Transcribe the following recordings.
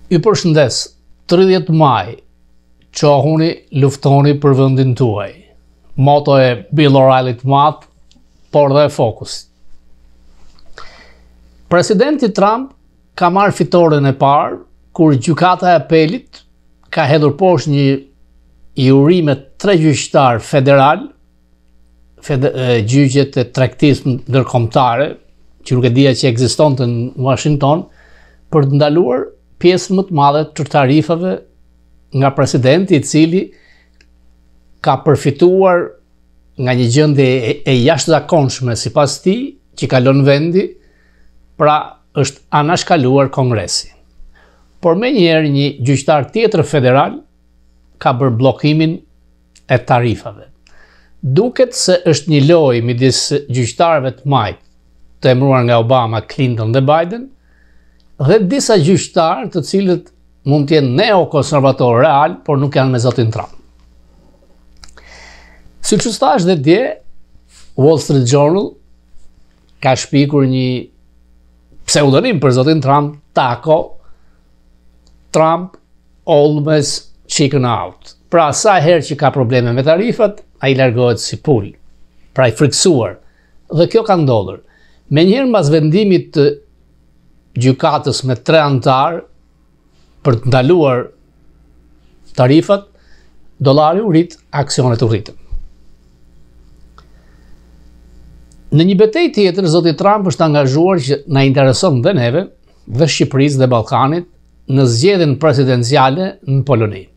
Ju përshëndes, 30 maj, qohuni, luftoni për vendin tuaj. Moto e Bill O'Reillyt madh, por dhe fokus. Presidenti Trump ka marrë fitoren e parë, kur gjykata e apelit ka hedhur poshtë një juri me 3 gjyqtar federal, gjyqet e tregtisë ndërkombëtare, që nuk e dija që ekzistonte në Washington, për të ndaluar pjesën më të madhe të tarifave nga presidenti, I cili ka përfituar nga një gjendje e jashtëzakonshme sipas tij, që kalon vendi, pra është anashkaluar Kongresi. Por menjëherë një gjyqtar tjetër federal ka bërë bllokimin e tarifave. Duket se është një lojë midis gjyqtarëve të majtë, të emëruar nga Obama, Clinton dhe Biden, dhe disa gjyqtarë të cilët mund të jenë neokonservatorë real, por nuk janë me zotin Trump. Siç u thash dhe dje, Wall Street Journal ka shpikur një pseudonim për zotin Trump, Taco, Trump always chicken out. Pra sa herë që ka probleme me tarifat, ai largohet si pul, pra I friksuar. Dhe kjo ka ndodhur. Menjëherë mbas vendimit të gjykatës me 3 antar për të ndaluar tarifat, dollari u rrit, aksionet u rritën. Në një betejë tjetër, zoti Trump është angazhuar që na intereson dhe neve, dhe Shqipërisë dhe Ballkanit, në zgjedhjen presidenciale në Poloni.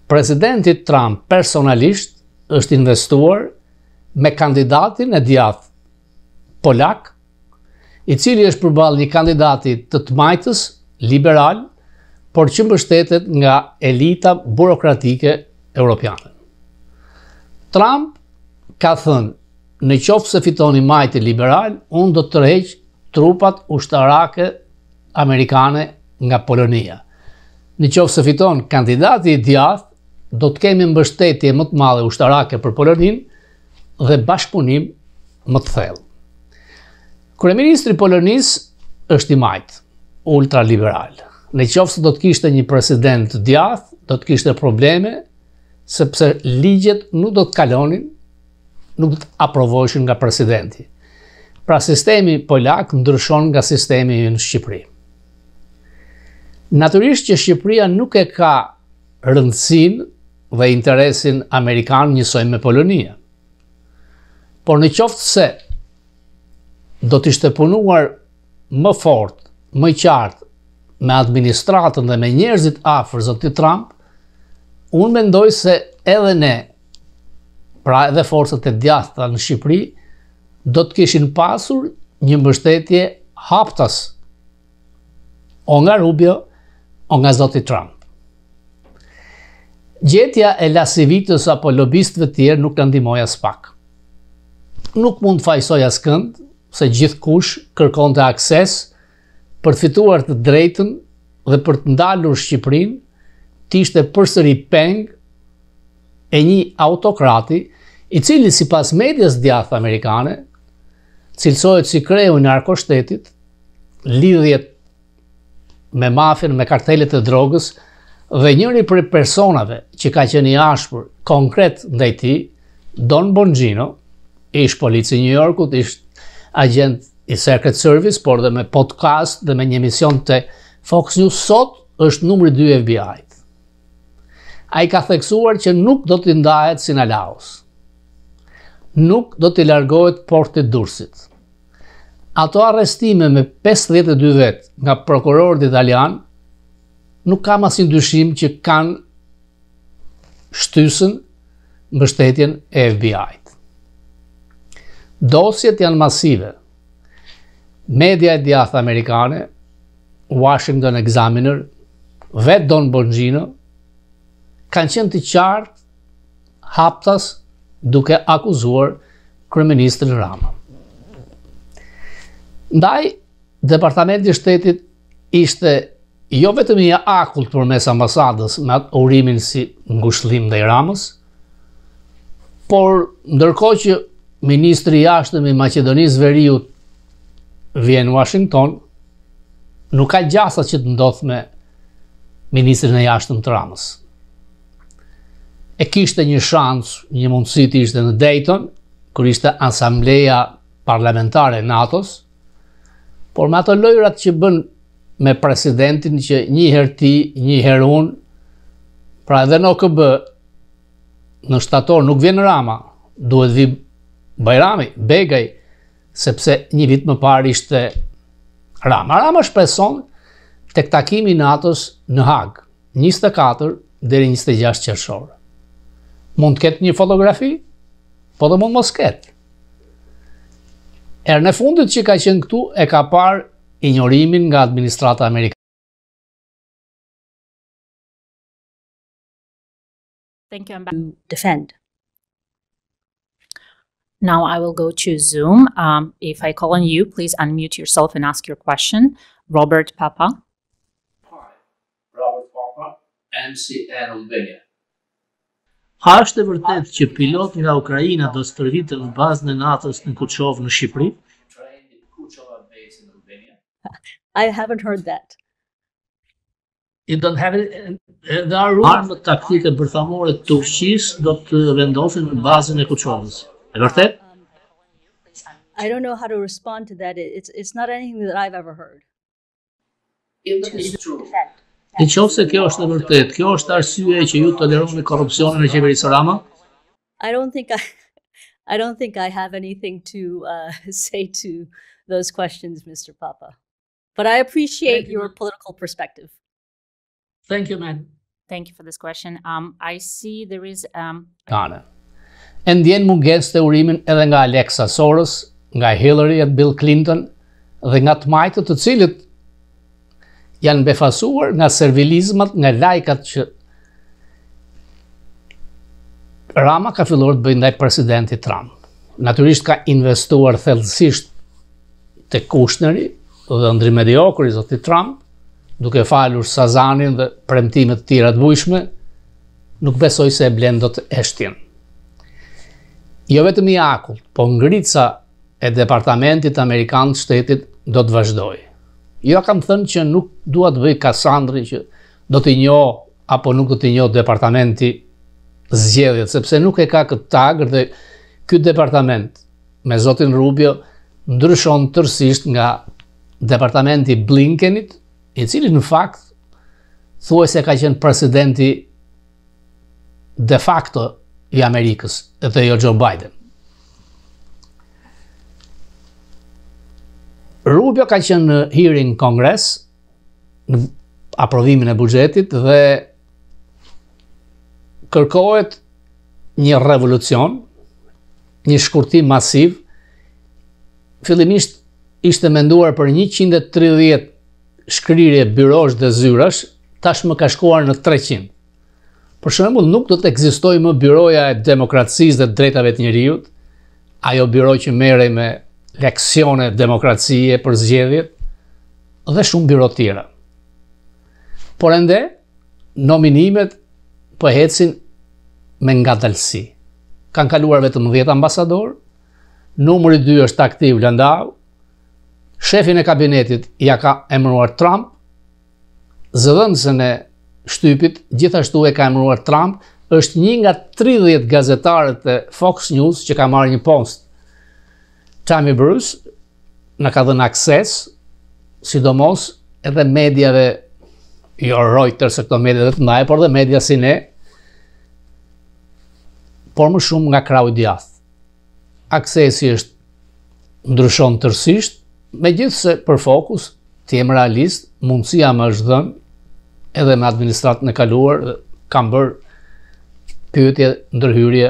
Presidenti Trump personalisht është investuar me kandidatin e djathtë polak, I cili është përballë një kandidati të majtës, liberal, por që mbështetet nga elita burokratike europiane. Trump ka thënë, në qoftë se fitoni majti liberal, unë do të tërheq trupat ushtarake amerikane nga Polonia. Në qoftë se fiton kandidati I djathtë, do të kemi mbështetje më të madhe ushtarake për Poloninë dhe bashkëpunim më të thellë. Kryeministri I Polonisë është I majtë, ultraliberal. Në qoftë se do të kishte një president të djathtë, do të kishte probleme, sepse ligjet nuk do të kalonin, nuk do të aprovoheshin nga presidenti. Pra sistemi polak ndryshon nga sistemi në Shqipëri. Natyrisht që Shqipëria nuk e ka rëndësinë dhe interesin amerikan njësoj me Polonia. Por në qoftë se do të ishte punuar më fort, më qartë me administratën dhe me njerëzit afër zotit Trump, unë mendoj se edhe ne, pra edhe forcat e djathta në Shqipëri, do të kishin pasur një mbështetje haptas, o nga Rubio, o nga zoti Trump. Gjetja e lasivitës apo lobistëve tjerë nuk të ndihmoi as pak. Nuk mund të fajsoj askënd, se gjithkush kërkonte akses për të fituar të drejtën dhe për të ndalur Shqipërinë të ishte përsëri peng e një autokrati I cili sipas medias djathtë amerikane cilësohet si kreu I narkoshtetit, lidhjet me mafien, me kartelet e drogës dhe njëri prej personave që ka qenë I ashpër konkret ndaj tij, Don Bongino, ish polici I New Yorkut, ish agent I Secret Service, por dhe me podcast dhe me një emision të Fox News sot është numri 2 I FBI-t. Ai ka theksuar që nuk do t'i ndahet Sinalaos. Nuk do t'i largohet portit Durrësit. Ato arrestime me 52 vet nga prokurorët italian nuk kam asnjë dyshim që kanë shtysën mbështetjen e FBI-t. Dosjet janë masive. Media e djathtë amerikane, Washington Examiner, vetë Don Bongino, kanë qenë të qartë, haptas, duke akuzuar kryeministrin Rama. Ndaj, Departamenti I Shtetit ishte jo vetëm I akullt përmes ambasadës me atë urimin si ngushëllim ndaj Ramës, por ndërkohë që Ministri I Jashtëm I Maqedonisë Veriut vjen në Washington, nuk ka gjasa që të ndodhë me ministrin e jashtëm të Ramës. E kishte një shans, një mundësi të ishte në Dayton, kur ishte asambleja parlamentare e NATO-s, por me ato lojrat që bën me presidentin që një herë ti, një herë unë, pra edhe në OKB, në shtator nuk vjen Rama, duhet vi Bajrami, Begaj, sepse një vit më parë ishte Rama. Rama shpreson tek takimi i NATO-s në Hag, 24 deri 26 qershor. Mund të ketë një fotografi, po dhe mund mos ketë. Erën e fundit që ka qenë këtu e ka parë injorimin nga administrata amerikane. Thank you, Ambassador. Defend. Now I will go to Zoom. If I call on you, please unmute yourself and ask your question. Robert Papa. Hi, Robert Papa, MCN Albania. A është e vërtet që pilot nga Ukraina do stërvitën në bazën e NATO-s në Kuçov në Shqipëri? I haven't heard that. You don't have it. There are armët taktike bërthamore të Turqisë do të vendosen në bazën e Kuçovës. E vërtet? I don't know how to respond to that. It's not anything that I've ever heard. Në qoftë se kjo është e vërtet, kjo është arsye që ju toleroni korrupsionin në qeverisë Rama? I don't think I have anything to say to those questions, Mr. Papa. But I appreciate your political perspective. Thank you, man. Thank you for this question. I see there is Kane. E ndjen mungesë të urimin edhe nga Alexa Soros, nga Hillary e Bill Clinton dhe nga të majtët të cilët janë befasuar nga servilizmat, nga lajkat që Rama ka filluar të bëjë ndaj presidentit Trump. Natyrisht ka investuar thellësisht te Kushneri dhe ndri mediokri i zotit Trump, duke falur Sazanin dhe premtimet të tjera të bujshme, nuk besoj se e blen dot eshtjen. Jo vetëm i akull, po ngrica e departamentit amerikan të shtetit do të vazhdoj. Jo kam thënë që nuk dua të bëj Kasandri që do t'i njoh apo nuk do t'i njoh departamenti zgjedhjet, sepse nuk e ka këtë tagër dhe ky departament me zotin Rubio ndryshon tërësisht nga departamenti Blinkenit, i cili në fakt thuajse ka qenë presidenti de facto i Amerikës, edhe jo Joe Biden. Rubio ka qenë në hearing në Kongres, në aprovimin e buxhetit dhe kërkohet një revolucion, një shkurtim masiv. Fillimisht ishte menduar për 130 shkrirje byrosh dhe zyrash, tashmë ka shkuar në 300. Për shembull, nuk do të ekzistojë më byroja e demokracisë dhe drejtave të njerëzit, ajo byro që merrej me leksione demokracie për zgjedhjet dhe shumë byro tjera. Por ende, nominimet po ecin me ngadalësi. Kanë kaluar vetëm 10 ambasador, numri 2 është aktiv Landau, shefin e kabinetit ja ka emëruar Trump, zëdhënësën e shtypit gjithashtu e ka emëruar Trump, është një nga 30 gazetarët e Fox News që ka marrë një post. Tammy Bruce na ka dhënë akses, sidomos edhe mediave, jo Reuters e këto media të mëdha, por dhe media si ne, por më shumë nga krahu i djathtë. Aksesi ndryshon tërësisht, megjithse për fokus, të jem realist, mundësia më është dhënë edhe me administratën e kaluar, kam bërë pyetje ndërhyrje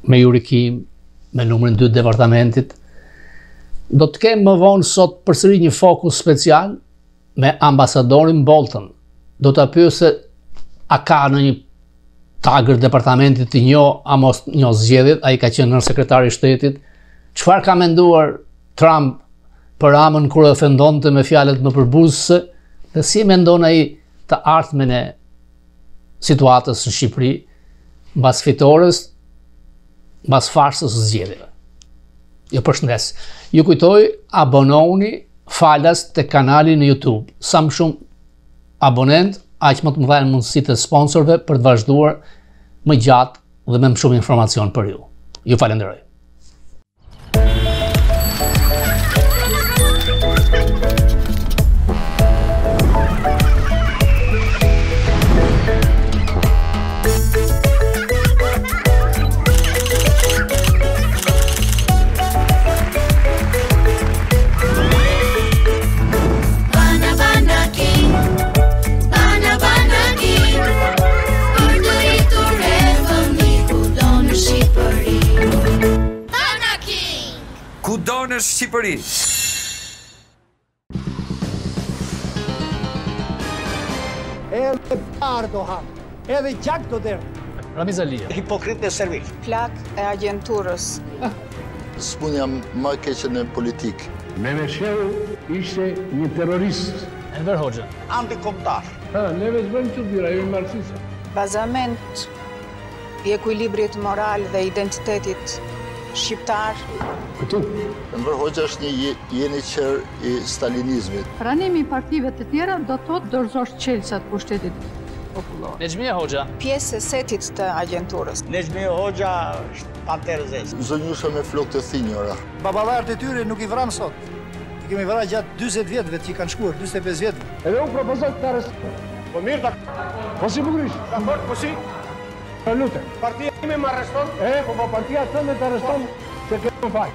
me jurikim, me numrin 2 departamentit. Do të kemë më vonë sot përsëri një fokus special me ambasadorin Bolton. Do të pyesë a ka në një tagër departamentit të njoh a mos njoh zgjedhjet, ai ka qenë sekretari i shtetit. Çfarë ka menduar Trump për Ramën kur e ofendonte me fjalët më përbuzëse, dhe si mendon ai të ardhmen e situatës në Shqipëri mbas fitores, mbas farsës së zgjedhjeve. Jo përshëndes. Ju kujtoj, abonohuni falas të kanali në YouTube. Sa më shumë abonent, aq më të mëdha mundësitë të sponsorëve për të vazhduar më gjatë dhe me më shumë informacion për ju. Ju falenderoj. Kudo në Shqipëri. Edhe parë do hap, edhe gjak do derë. Ramiz Alia. Hipokrit e servik. Plak e agjenturës. Spunja më keqe në politikë. Memesheu ishte një terrorist. Enver Hoxha. Antikombëtar. Neve s'bëjmë që dyra, jemi marxista. Bazament i ekuilibrit moral dhe identitetit shqiptar. Këtu. Enver Hoxha është një jeniçer i stalinizmit. Pranimi i partive të tjera do të thotë dorëzosh çelësat pushtetit popullor. Nexhmia Hoxha. Pjesë e setit të agjenturës. Nexhmi Hoxha është panterë zezë. Zonjusha me flokë të thinjura. Baballarët e tyre nuk i vran sot. I kemi vran gjatë 40 vjetëve që i kanë shkuar, 45 vjetëve. Edhe unë propozoj të arrestoj. Po mirë ta. Po si bukurisht. Dakord, po si? Lutem. Partia ime më arreston? Po partia tënde të arreston se kemë faj.